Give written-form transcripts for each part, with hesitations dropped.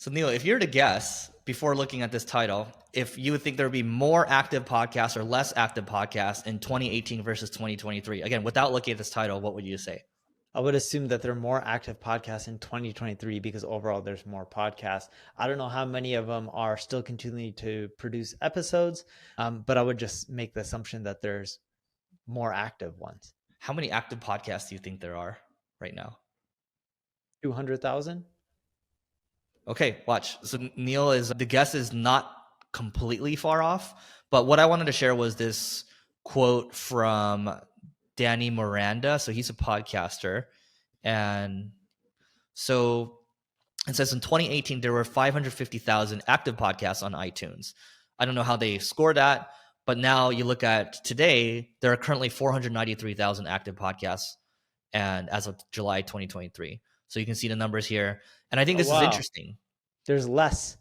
So Neil, if you're to guess before looking at this title, if you would think there would be more active podcasts or less active podcasts in 2018 versus 2023, again, without looking at this title, what would you say? I would assume that there are more active podcasts in 2023 because overall there's more podcasts. I don't know how many of them are still continuing to produce episodes, but I would just make the assumption that there's more active ones. How many active podcasts do you think there are right now? 200,000? Okay, watch. So the guess is not completely far off, but what I wanted to share was this quote from Danny Miranda. So he's a podcaster. And so it says in 2018, there were 550,000 active podcasts on iTunes. I don't know how they scored that, but now you look at today, there are currently 493,000 active podcasts, and as of July 2023. So you can see the numbers here. And I think this is interesting. There's less.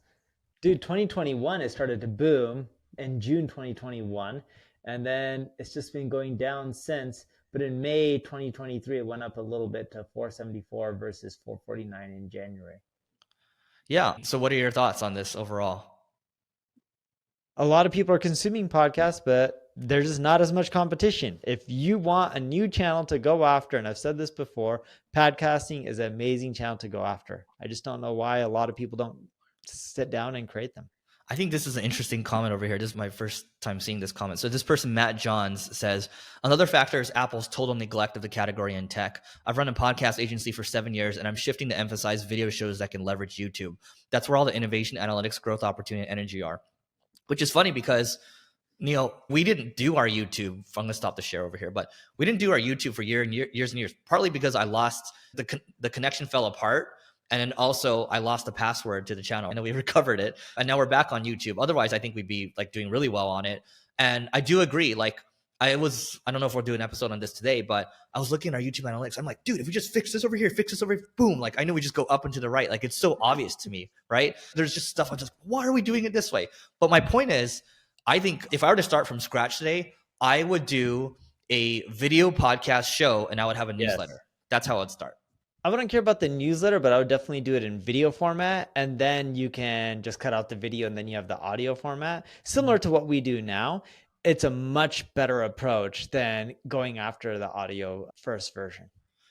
Dude, 2021, it started to boom in June 2021, and then it's just been going down since. But in May 2023, it went up a little bit to 474 versus 449 in January. Yeah. So what are your thoughts on this overall? A lot of people are consuming podcasts, but there's just not as much competition. If you want a new channel to go after, and I've said this before, podcasting is an amazing channel to go after. I just don't know why a lot of people don't sit down and create them. I think this is an interesting comment over here. This is my first time seeing this comment. So this person, Matt Johns, says, another factor is Apple's total neglect of the category in tech. I've run a podcast agency for 7 years, and I'm shifting to emphasize video shows that can leverage YouTube. That's where all the innovation, analytics, growth, opportunity, and energy are. Which is funny because, Neil, we didn't do our YouTube. I'm going to stop the share over here, but we didn't do our YouTube for years and years, partly because I lost the connection fell apart. And then also I lost the password to the channel, and then we recovered it. And now we're back on YouTube. Otherwise, I think we'd be like doing really well on it. And I do agree. Like I don't know if we'll do an episode on this today, but I was looking at our YouTube analytics. I'm like, dude, if we just fix this over here, fix this over here, boom. Like I know we just go up and to the right. Like it's so obvious to me, right? There's just stuff I'm just, why are we doing it this way? But my point is, I think if I were to start from scratch today, I would do a video podcast show and I would have a newsletter. Yes. That's how I'd start. I wouldn't care about the newsletter, but I would definitely do it in video format. And then you can just cut out the video and then you have the audio format. Similar to what we do now. It's a much better approach than going after the audio first version.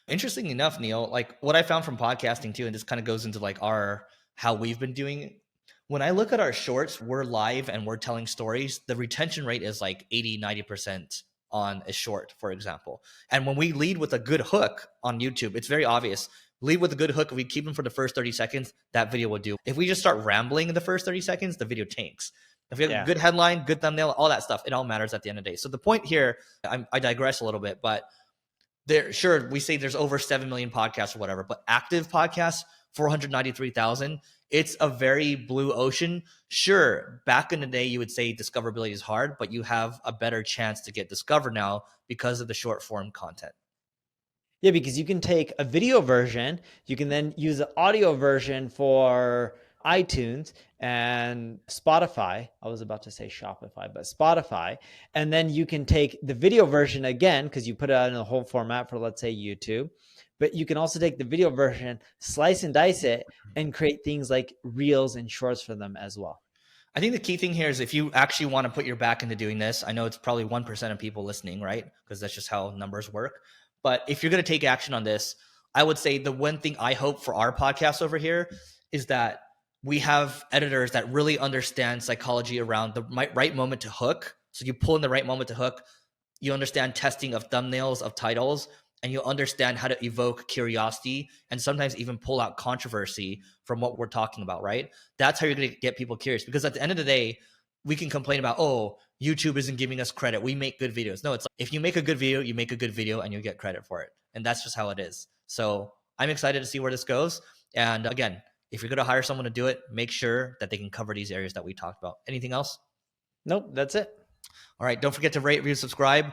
Interesting enough, Neil, like what I found from podcasting too, and this kind of goes into like how we've been doing it. When I look at our shorts, we're live and we're telling stories. The retention rate is like 80, 90% on a short, for example. And when we lead with a good hook on YouTube, it's very obvious. Lead with a good hook. If we keep them for the first 30 seconds, that video will do. If we just start rambling in the first 30 seconds, the video tanks. If we have a good headline, good thumbnail, all that stuff, it all matters at the end of the day. So the point here, I digress a little bit, but sure, we say there's over 7 million podcasts or whatever, but active podcasts, 493,000. It's a very blue ocean. Sure, back in the day, you would say discoverability is hard, but you have a better chance to get discovered now because of the short form content. Yeah, because you can take a video version, you can then use the audio version for iTunes and Spotify. I was about to say Shopify, but Spotify. And then you can take the video version again, because you put it out in the whole format for, let's say, YouTube. But you can also take the video version, slice and dice it, and create things like reels and shorts for them as well. I think the key thing here is if you actually want to put your back into doing this, I know it's probably 1% of people listening, right? Because that's just how numbers work. But if you're going to take action on this, I would say the one thing I hope for our podcast over here is that we have editors that really understand psychology around the right moment to hook. So you pull in the right moment to hook. You understand testing of thumbnails, of titles, and you'll understand how to evoke curiosity and sometimes even pull out controversy from what we're talking about, right? That's how you're going to get people curious. Because at the end of the day, we can complain about, oh, YouTube isn't giving us credit. We make good videos. No, it's like, if you make a good video, you make a good video and you get credit for it. And that's just how it is. So I'm excited to see where this goes. And again, if you're going to hire someone to do it, make sure that they can cover these areas that we talked about. Anything else? Nope, that's it. All right. Don't forget to rate, review, subscribe.